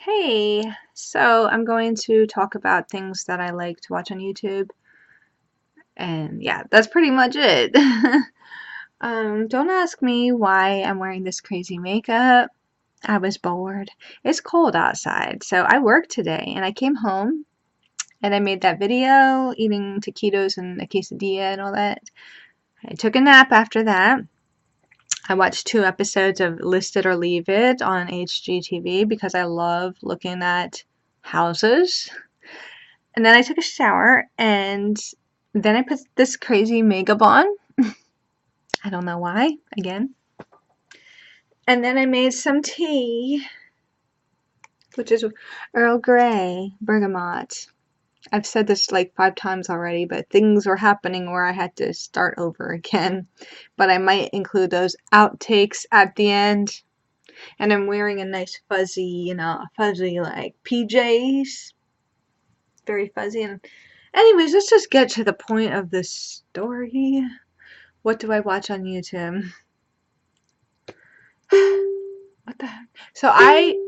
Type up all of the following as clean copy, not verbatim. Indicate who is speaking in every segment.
Speaker 1: Hey, so I'm going to talk about things that I like to watch on YouTube, and yeah, that's pretty much it. Don't ask me why I'm wearing this crazy makeup. I was bored. It's cold outside, so I worked today, and I came home and I made that video eating taquitos and a quesadilla and all that. I took a nap after that. I watched 2 episodes of List It or Leave It on HGTV because I love looking at houses. And then I took a shower and then I put this crazy makeup on. I don't know why, again. And then I made some tea, which is Earl Grey bergamot. I've said this like 5 times already, but things were happening where I had to start over again. But I might include those outtakes at the end. And I'm wearing a nice fuzzy, fuzzy like PJs. Very fuzzy. And anyways, let's just get to the point of this story. What do I watch on YouTube? What the heck?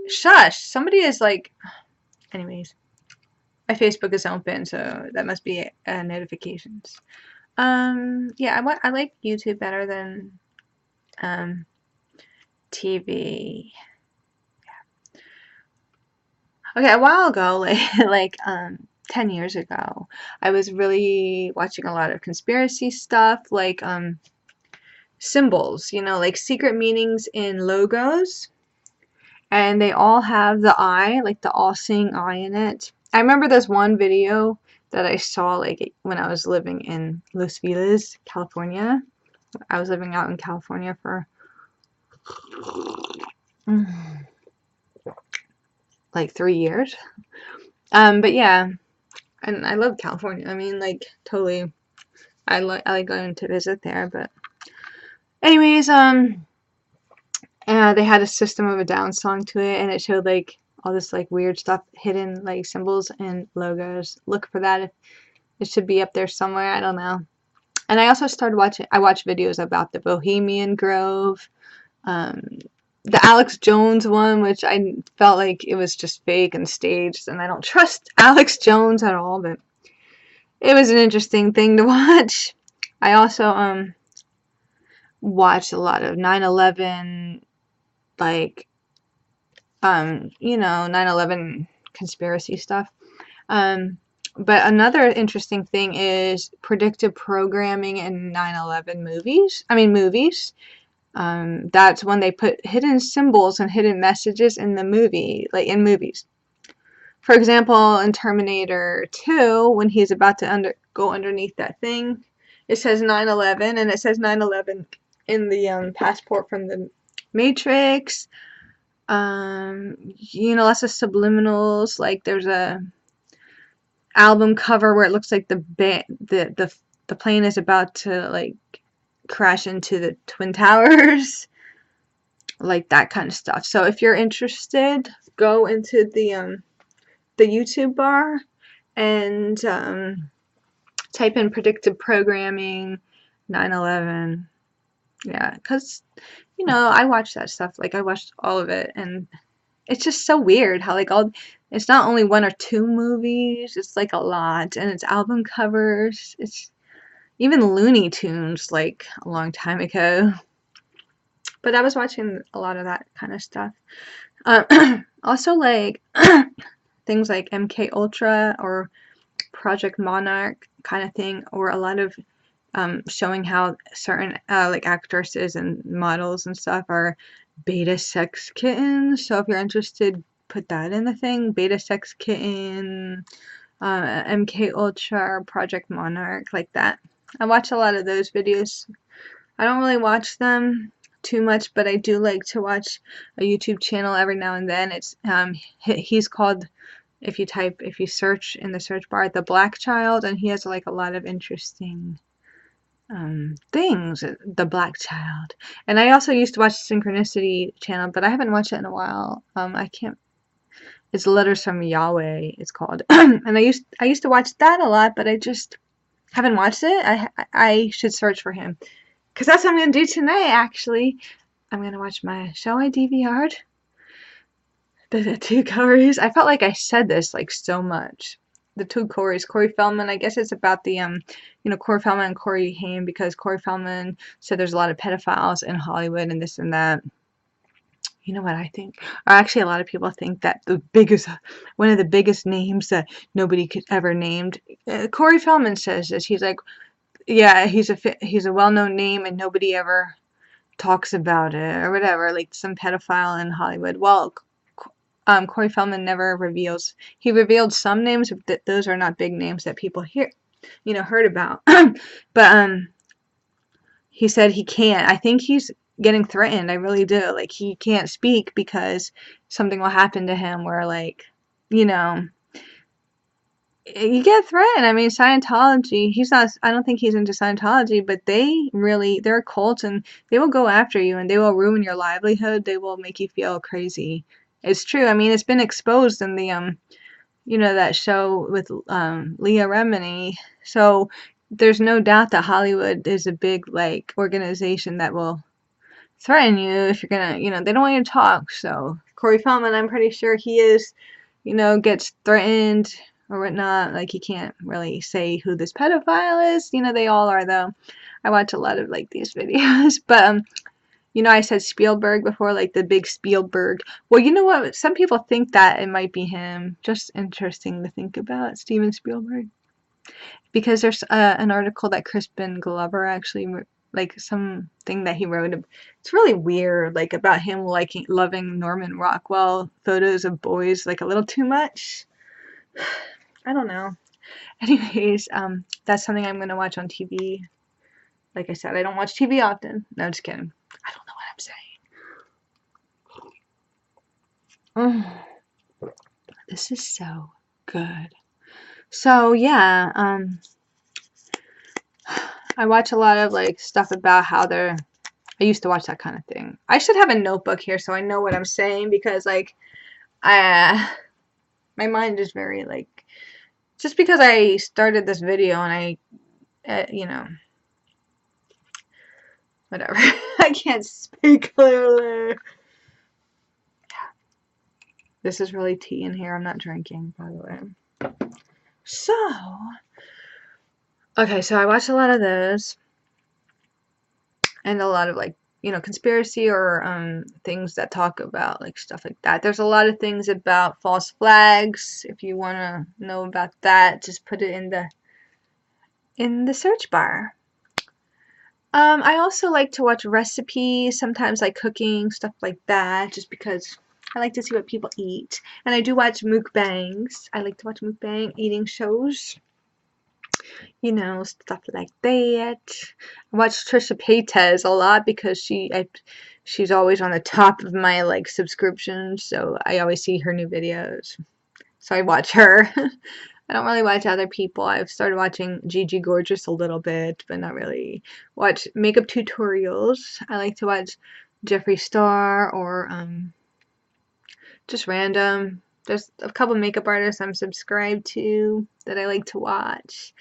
Speaker 1: Shush! Somebody is like, anyways, my Facebook is open, so that must be notifications. Yeah, I like YouTube better than TV. Okay, a while ago, like 10 years ago, I was really watching a lot of conspiracy stuff, like symbols, like secret meanings in logos, and they all have the eye, like the all-seeing eye in it. I remember there's one video that I saw like when I was living in Los Feliz, California. I was living out in California for like 3 years. But yeah, and I love California. I mean, like totally, I like going to visit there. But anyways, they had a System of a Down song to it, and it showed like all this like weird stuff, hidden like symbols and logos. Look for that. It should be up there somewhere. I don't know. And I also started watching. I watched videos about the Bohemian Grove, um, the Alex Jones one, which I felt like it was just fake and staged, and I don't trust Alex Jones at all. But it was an interesting thing to watch. I also watched a lot of 9/11, like 9/11 conspiracy stuff. But another interesting thing is predictive programming in 9/11 movies. I mean movies. That's when they put hidden symbols and hidden messages in the movie, like in movies. For example, in Terminator 2, when he's about to go underneath that thing, it says 9/11, and it says 9/11 in the passport from the Matrix. Lots of subliminals. Like there's a album cover where it looks like the plane is about to like crash into the Twin Towers. Like that kind of stuff. So if you're interested, go into the YouTube bar and type in predictive programming 9/11. Yeah, because I watched that stuff. Like I watched all of it, and it's just so weird how like it's not only 1 or 2 movies, it's like a lot, and it's album covers. It's even Looney Tunes like a long time ago. But I was watching a lot of that kind of stuff. Also like things like MK Ultra or Project Monarch kind of thing, or a lot of showing how certain like actresses and models and stuff are beta sex kittens. So if you're interested, put that in the thing. Beta sex kitten, MK Ultra, Project Monarch, like that. I watch a lot of those videos. I don't really watch them too much, but I do like to watch a YouTube channel every now and then. It's he's called, if you search in the search bar, The Black Child, and he has like a lot of interesting things. The Black Child. And I also used to watch Synchronicity channel, but I haven't watched it in a while. I can't. It's Letters from Yahweh. It's called, and I used to watch that a lot, but I just haven't watched it. I should search for him. Because that's what I'm going to do tonight, actually. I'm going to watch my show I DVR'd. The two Corys. I felt like I said this like so much. The two Corys. Corey Feldman. I guess it's about the Corey Feldman and Corey Haim, because Corey Feldman said there's a lot of pedophiles in Hollywood and this and that. You know what I think? Or actually, a lot of people think that one of the biggest names that nobody could ever named. Corey Feldman says this. He's like, yeah, he's a well-known name and nobody ever talks about it or whatever. Like some pedophile in Hollywood. Well, Corey Feldman never reveals. He revealed some names, but those are not big names that people heard about. But he said he can't. I think he's getting threatened. I really do. Like, he can't speak because something will happen to him where, like, you know, you get threatened. I mean, Scientology, I don't think he's into Scientology, but they're a cult and they will go after you and they will ruin your livelihood. They will make you feel crazy. It's true. I mean, it's been exposed in the, that show with Leah Remini. So there's no doubt that Hollywood is a big, like, organization that will threaten you if you're gonna, they don't want you to talk. So Corey Feldman, I'm pretty sure he is, gets threatened or whatnot. Like, he can't really say who this pedophile is. They all are, though. I watch a lot of, like, these videos. But I said Spielberg before, like the big Spielberg. Well, you know what? Some people think that it might be him. Just interesting to think about, Steven Spielberg. Because there's an article that Crispin Glover actually, like something that he wrote. It's really weird, like about him loving Norman Rockwell photos of boys like a little too much. I don't know. Anyways, that's something I'm gonna watch on TV. Like I said, I don't watch TV often. No, just kidding. I don't know what I'm saying. This is so good. So yeah, I watch a lot of like stuff about how I used to watch that kind of thing. I should have a notebook here so I know what I'm saying, because like my mind is very like, just because I started this video and whatever. I can't speak clearly. This is really tea in here. I'm not drinking, by the way. So, okay, so I watched a lot of those. And a lot of, like, conspiracy or things that talk about, like, stuff like that. There's a lot of things about false flags. If you want to know about that, just put it in the search bar. I also like to watch recipes, sometimes like cooking, stuff like that, just because I like to see what people eat. And I do watch mukbangs. I like to watch mukbang eating shows. Stuff like that. I watch Trisha Paytas a lot because she's always on the top of my, like, subscriptions, so I always see her new videos. So I watch her. I don't really watch other people. I've started watching Gigi Gorgeous a little bit, but not really. Watch makeup tutorials. I like to watch Jeffree Star or just random. There's a couple makeup artists I'm subscribed to that I like to watch.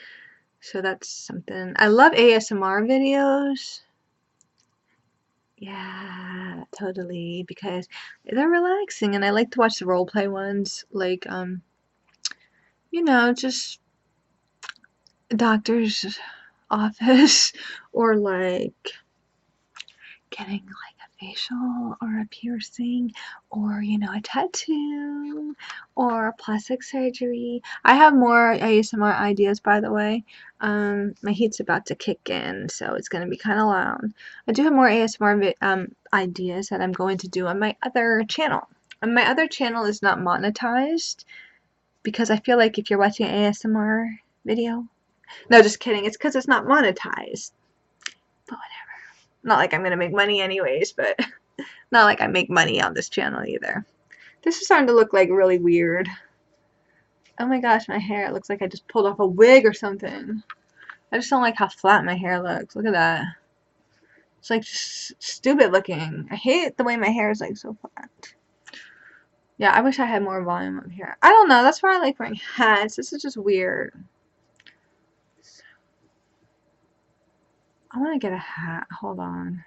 Speaker 1: So that's something. I love ASMR videos. Yeah, totally, because they're relaxing and I like to watch the roleplay ones, like just doctor's office or like getting like a facial or a piercing or a tattoo or plastic surgery. I have more ASMR ideas, by the way. My heat's about to kick in, so it's going to be kind of loud. I do have more ASMR ideas that I'm going to do on my other channel. And my other channel is not monetized because I feel like if you're watching an ASMR video, no, just kidding, it's because it's not monetized. But whatever. Not like I'm going to make money anyways, but not like I make money on this channel either. This is starting to look like really weird. Oh my gosh, my hair. It looks like I just pulled off a wig or something. I just don't like how flat my hair looks. Look at that. It's like just stupid looking. I hate the way my hair is like so flat. Yeah, I wish I had more volume up here. I don't know. That's why I like wearing hats. This is just weird. I want to get a hat. Hold on.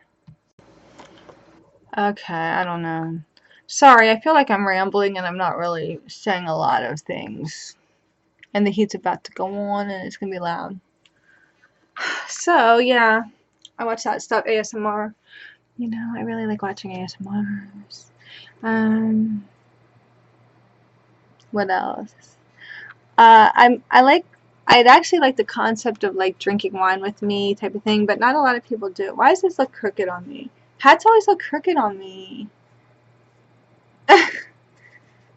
Speaker 1: Okay, I don't know. Sorry, I feel like I'm rambling and I'm not really saying a lot of things. And the heat's about to go on and it's gonna be loud. So, yeah, I watch that stuff, ASMR. You know, I really like watching ASMRs. What else? I'd actually like the concept of like drinking wine with me type of thing, but not a lot of people do it. Why does this look crooked on me? Hats always look crooked on me.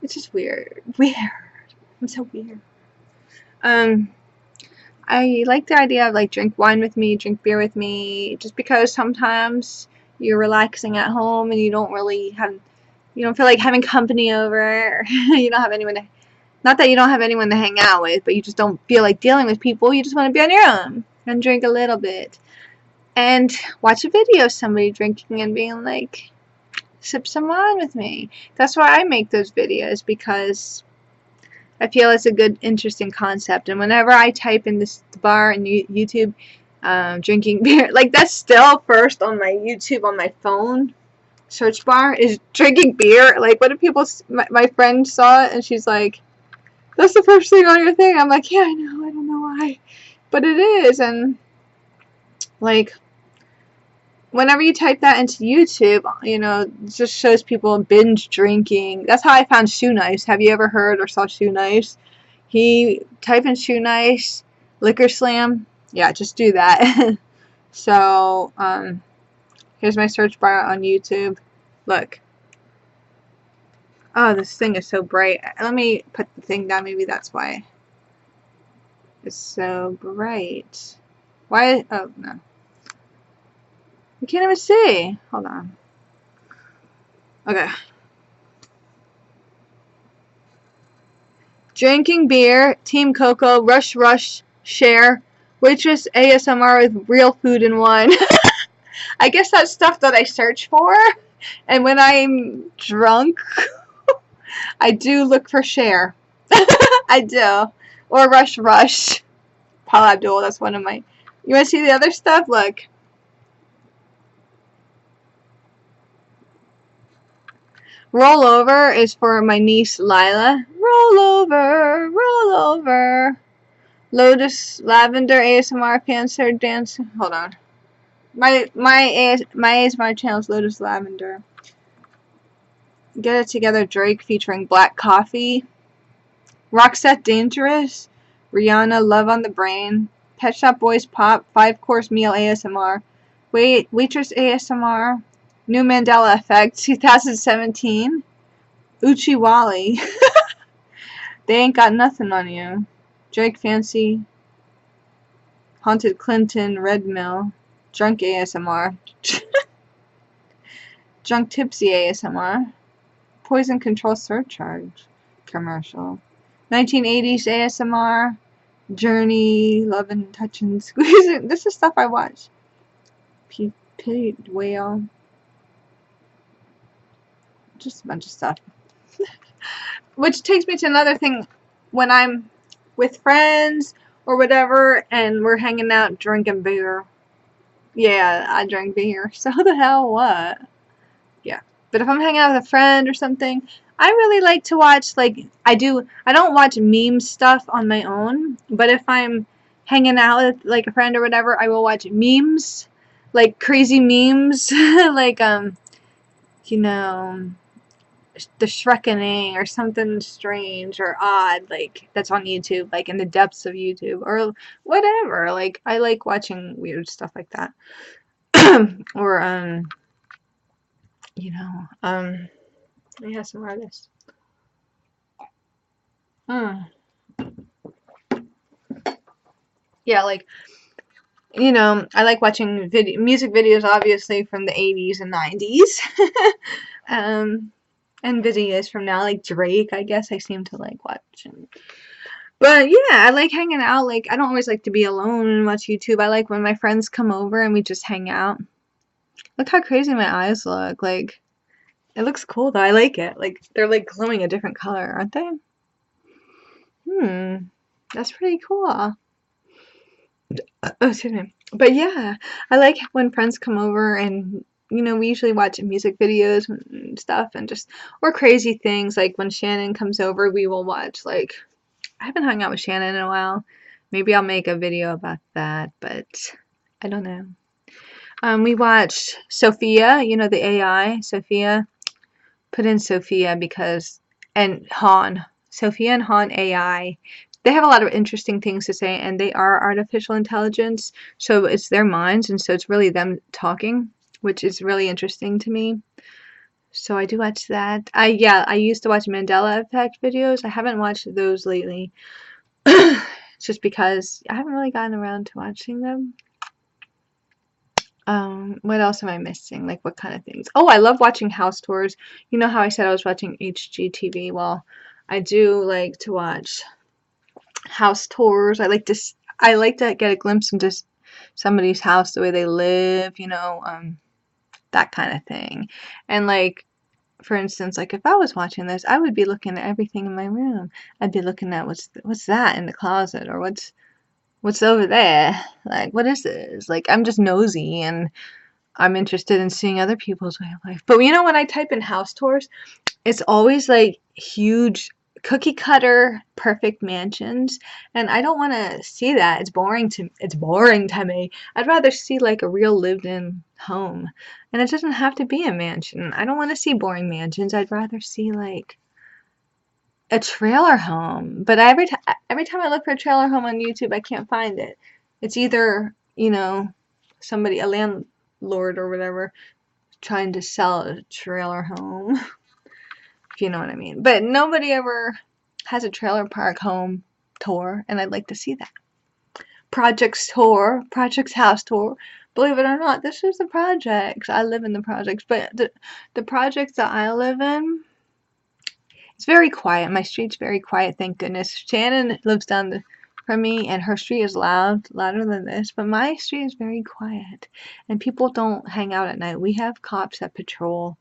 Speaker 1: It's just weird. Weird. I'm so weird. Um, I like the idea of like drink wine with me, drink beer with me, just because sometimes you're relaxing at home and you don't feel like having company over. You don't have anyone to, not that you don't have anyone to hang out with, but you just don't feel like dealing with people. You just want to be on your own and drink a little bit and watch a video of somebody drinking and being like, sip some wine with me. That's why I make those videos, because I feel it's a good, interesting concept. And whenever I type in this bar in YouTube, drinking beer, like that's still first on my YouTube on my phone search bar is drinking beer. Like, what if people? My friend saw it and she's like, "That's the first thing on your thing." I'm like, "Yeah, I know. I don't know why, but it is." And like, whenever you type that into YouTube, you know, it just shows people binge drinking. That's how I found Shoe Nice. Have you ever heard or saw Shoe Nice? He type in Shoe Nice, Liquor Slam. Yeah, just do that. So, here's my search bar on YouTube. Look. Oh, this thing is so bright. Let me put the thing down. Maybe that's why it's so bright. Why? Oh, no. You can't even see. Hold on. Okay. Drinking beer, Team Coco, Rush Rush, Share, Waitress ASMR with real food and wine. I guess that's stuff that I search for. And when I'm drunk, I do look for Share. I do. Or Rush Rush. Paul Abdul, that's one of my... You want to see the other stuff? Look. Roll Over is for my niece Lila. Roll over, roll over. Lotus Lavender ASMR Cancer Dance. Hold on. My ASMR channel is Lotus Lavender. Get It Together Drake featuring Black Coffee. Roxette Dangerous. Rihanna Love on the Brain. Pet Shop Boys Pop 5-course meal ASMR. Waitress ASMR. New Mandela Effect 2017. Uchi Wally. They Ain't Got Nothing on You. Drake Fancy. Haunted Clinton. Red Mill. Drunk ASMR. Drunk Tipsy ASMR. Poison Control Surcharge commercial. 1980s ASMR. Journey. Love and Touch and Squeeze. This is stuff I watch. Pity Whale. Just a bunch of stuff. Which takes me to another thing. When I'm with friends or whatever and we're hanging out drinking beer. Yeah, I drink beer. So the hell what? Yeah. But if I'm hanging out with a friend or something, I really like to watch, like, I don't watch meme stuff on my own, but if I'm hanging out with, like, a friend or whatever, I will watch memes, like, crazy memes, like, you know, the Shrekening or something strange or odd, like, that's on YouTube, like, in the depths of YouTube, or whatever, like, I like watching weird stuff like that, or, you know, I have some artists. Yeah, like, you know, I like watching music videos, obviously, from the 80s and 90s. And videos from now, like Drake, I guess I seem to like watching. But yeah, I like hanging out. Like, I don't always like to be alone and watch YouTube. I like when my friends come over and we just hang out. Look how crazy my eyes look. Like, it looks cool though. I like it. Like, they're like glowing a different color, aren't they? That's pretty cool. Oh, excuse me. But yeah, I like when friends come over and you know, we usually watch music videos and stuff, and just, or crazy things. Like when Shannon comes over, we will watch, like, I haven't hung out with Shannon in a while. Maybe I'll make a video about that, but I don't know. We watched Sophia, you know, the AI, Sophia. Put in Sophia because, and Han. Sophia and Han AI. They have a lot of interesting things to say, and they are artificial intelligence, so it's their minds, and so it's really them talking, which is really interesting to me. So I do watch that. I used to watch Mandela Effect videos. I haven't watched those lately. Just because I haven't really gotten around to watching them. What else am I missing? Like, what kind of things? Oh, I love watching house tours. You know how I said I was watching HGTV? Well, I do like to watch house tours. I like to get a glimpse into somebody's house, the way they live, you know, that kind of thing. And like, for instance, like if I was watching this, I would be looking at everything in my room. I'd be looking at what's that in the closet, or what's over there? Like, what is this? Like, I'm just nosy, and I'm interested in seeing other people's way of life. But you know, when I type in house tours, it's always like huge cookie cutter perfect mansions, and I don't want to see that. It's boring to me. I'd rather see like a real lived in home. And it doesn't have to be a mansion. I don't want to see boring mansions. I'd rather see like a trailer home. But every time I look for a trailer home on YouTube, I can't find it. It's either, you know, a landlord or whatever, trying to sell a trailer home, if you know what I mean. But nobody ever has a trailer park home tour, and I'd like to see that. Projects house tour. Believe it or not, this is the projects. I live in the projects, but the projects that I live in, it's very quiet. My street's very quiet, thank goodness. Shannon lives down from me, and her street is louder than this, but my street is very quiet, and people don't hang out at night. We have cops that patrol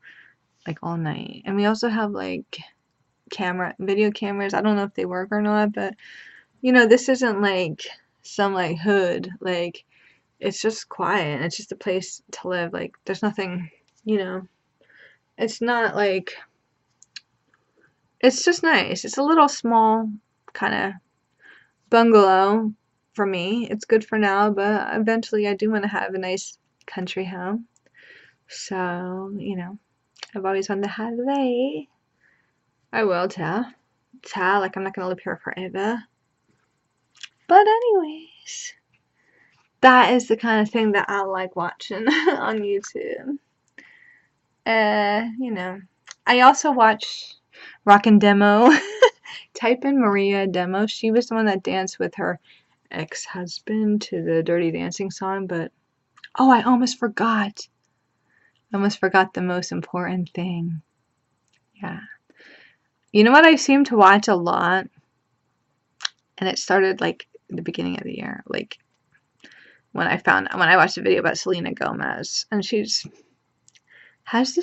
Speaker 1: like all night, and we also have like video cameras. I don't know if they work or not, but you know, this isn't like some like hood. Like, it's just quiet. It's just a place to live. Like, there's nothing, you know, it's not like, it's just nice. It's a little small kind of bungalow for me. It's good for now, but eventually I do want to have a nice country home. So, you know, I've always wanted to have that. I will tell. Like, I'm not going to live here forever. But anyways, that is the kind of thing that I like watching on YouTube. You know, I also watch Rockin' Demo. Type in Maria Demo. She was the one that danced with her ex-husband to the Dirty Dancing song, but oh, I almost forgot. I almost forgot the most important thing. Yeah. You know what I seem to watch a lot? And it started like the beginning of the year, like when I watched a video about Selena Gomez, and has the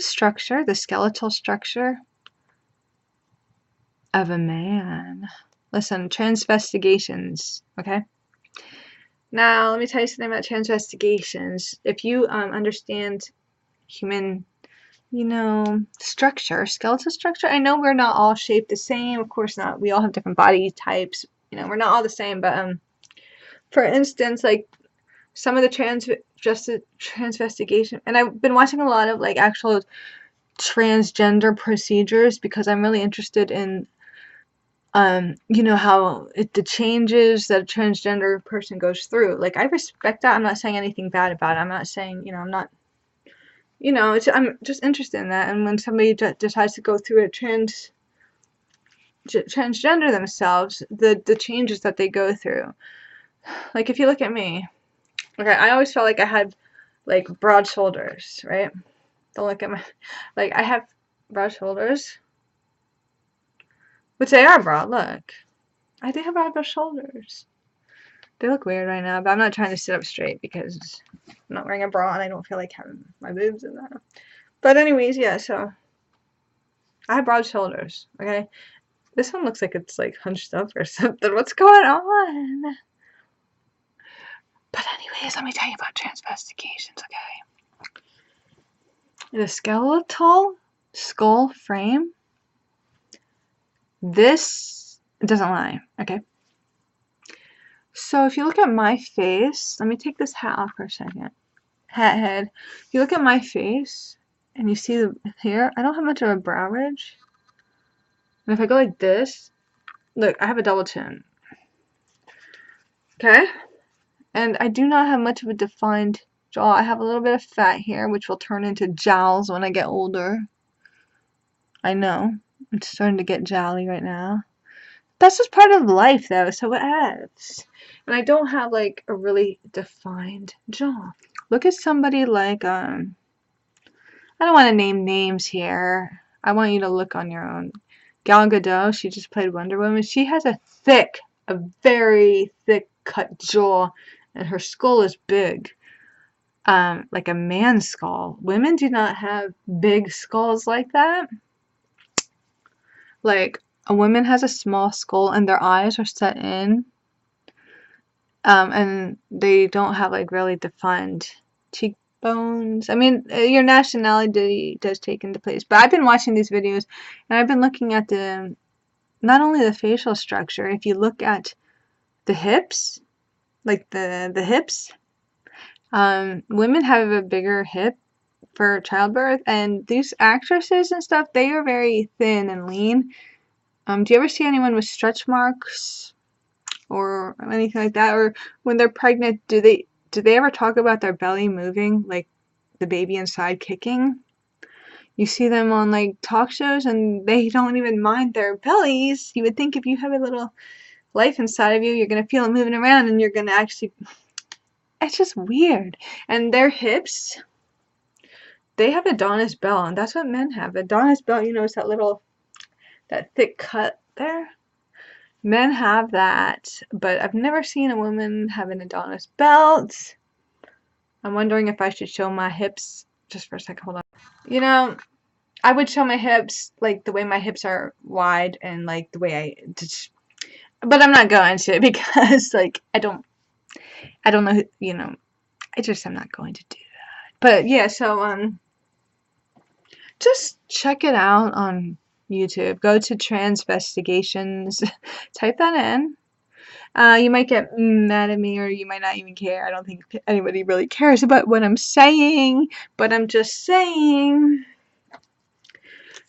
Speaker 1: skeletal structure of a man. Listen, transvestigations, okay? Now, let me tell you something about transvestigations. If you understand human, you know, skeletal structure, I know we're not all shaped the same. Of course not. We all have different body types. You know, we're not all the same, but for instance, like some of the transvestigation, and I've been watching a lot of like actual transgender procedures because I'm really interested in you know, how the changes that a transgender person goes through. Like, I respect that. I'm not saying anything bad about it. I'm not saying, you know, I'm not, you know, I'm just interested in that. And when somebody decides to go through a transgender themselves, the changes that they go through. Like, if you look at me, okay, I always felt like I had like broad shoulders, right? Don't look at like, I have broad shoulders, which they are broad. Look, I do have broad shoulders. They look weird right now, but I'm not trying to sit up straight because I'm not wearing a bra and I don't feel like having my boobs in that. But anyways, yeah, so I have broad shoulders, okay? This one looks like it's like hunched up or something. What's going on? But anyways, let me tell you about transvestigations, okay? the skeletal skull frame. This doesn't lie. Okay. So if you look at my face, let me take this hat off for a second. Head. If you look at my face and you see the hair, I don't have much of a brow ridge. And if I go like this, look, I have a double chin. Okay? And I do not have much of a defined jaw. I have a little bit of fat here, which will turn into jowls when I get older. I know. I'm starting to get jowly right now. That's just part of life, though, so what else? And I don't have, like, a really defined jaw. Look at somebody like, I don't want to name names here. I want you to look on your own. Gal Gadot, she just played Wonder Woman. She has a very thick cut jaw, and her skull is big. Like a man's skull. Women do not have big skulls like that. Like, a woman has a small skull and their eyes are set in. And they don't have, like, really defined cheekbones. I mean, your nationality does take into place. But I've been watching these videos, and I've been looking at not only the facial structure, if you look at the hips, like the hips, women have a bigger hip for childbirth, and these actresses and stuff, they are very thin and lean. Do you ever see anyone with stretch marks or anything like that? Or when they're pregnant, do they ever talk about their belly moving, like the baby inside kicking? You see them on, like, talk shows, and they don't even mind their bellies. You would think if you have a little life inside of you, you're going to feel it moving around, and you're going to actually... It's just weird. And their hips, they have Adonis belt, and that's what men have. Adonis belt, you know, is that thick cut there. Men have that, but I've never seen a woman have an Adonis belt. I'm wondering if I should show my hips just for a second. Hold on. You know, I would show my hips, like, the way my hips are wide and, like, the way I just... But I'm not going to, because, like, I don't know, you know, I'm not going to do that. But, yeah, so, just check it out on YouTube. Go to Transvestigations. Type that in. You might get mad at me, or you might not even care. I don't think anybody really cares about what I'm saying, but I'm just saying.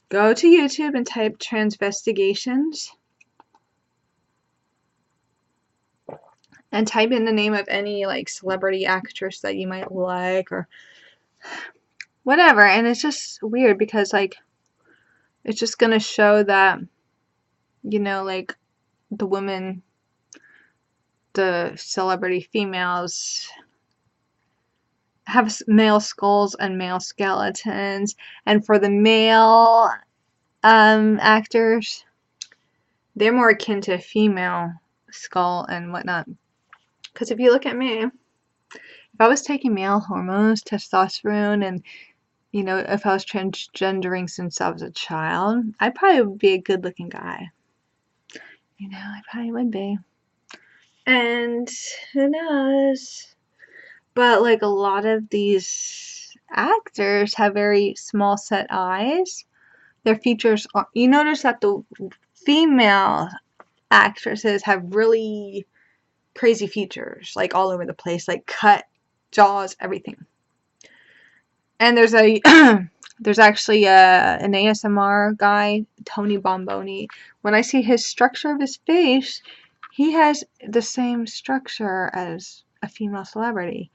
Speaker 1: Go to YouTube and type Transvestigations. And type in the name of any, like, celebrity actress that you might like, or whatever. And it's just weird because, like, it's just gonna show that, you know, like, the women, the celebrity females have male skulls and male skeletons, and for the male actors, they're more akin to a female skull and whatnot. Because if you look at me, if I was taking male hormones, testosterone, and, you know, if I was transgendering since I was a child, I probably would be a good-looking guy. You know, I probably would be. And who knows? But, like, a lot of these actors have very small set eyes. Their features are... You notice that the female actresses have really crazy features, like, all over the place, like cut jaws, everything. And there's actually an ASMR guy, Tony Bomboni. When I see his structure of his face, he has the same structure as a female celebrity.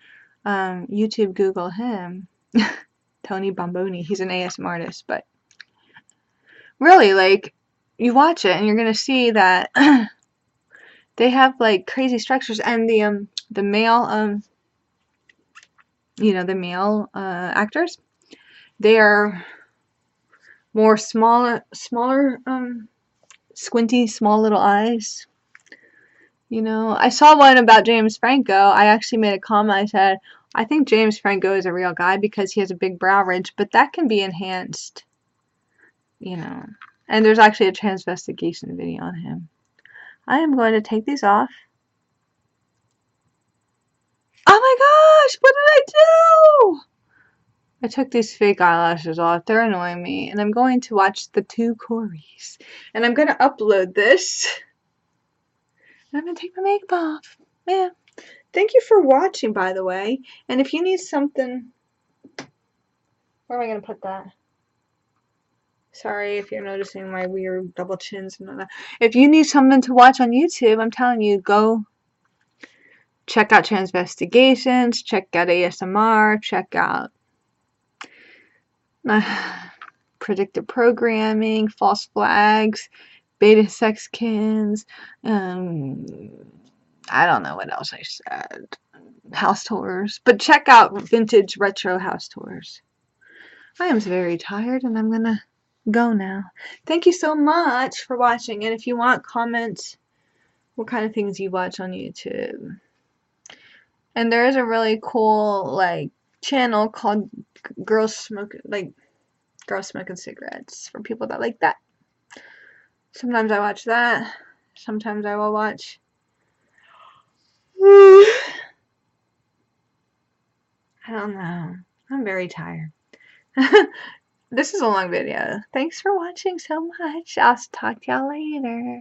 Speaker 1: YouTube, Google him. Tony Bomboni. He's an ASMR artist, but really, like, you watch it and you're gonna see that they have, like, crazy structures, and the male you know, the male actors, they are more smaller, squinty, small little eyes. You know, I saw one about James Franco. I actually made a comment. I said, I think James Franco is a real guy because he has a big brow ridge, but that can be enhanced, you know. And there's actually a transvestigation video on him. I am going to take these off. Oh my gosh, what did I do? I took these fake eyelashes off. They're annoying me. And I'm going to watch the two Corys. And I'm going to upload this. And I'm going to take my makeup off. Yeah. Thank you for watching, by the way. And if you need something... Where am I going to put that? Sorry if you're noticing my weird double chins and all that. If you need something to watch on YouTube, I'm telling you, go check out Transvestigations, check out ASMR, check out predictive programming, false flags, beta sexkins, I don't know what else I said. House tours. But check out vintage retro house tours. I am very tired and I'm gonna go now. Thank you so much for watching. And if you want, comment what kind of things you watch on YouTube. And there is a really cool like channel called Girls Smoking Cigarettes for people that like that. Sometimes I watch that. Sometimes I will watch I don't know. I'm very tired. This is a long video. Thanks for watching so much. I'll talk to y'all later.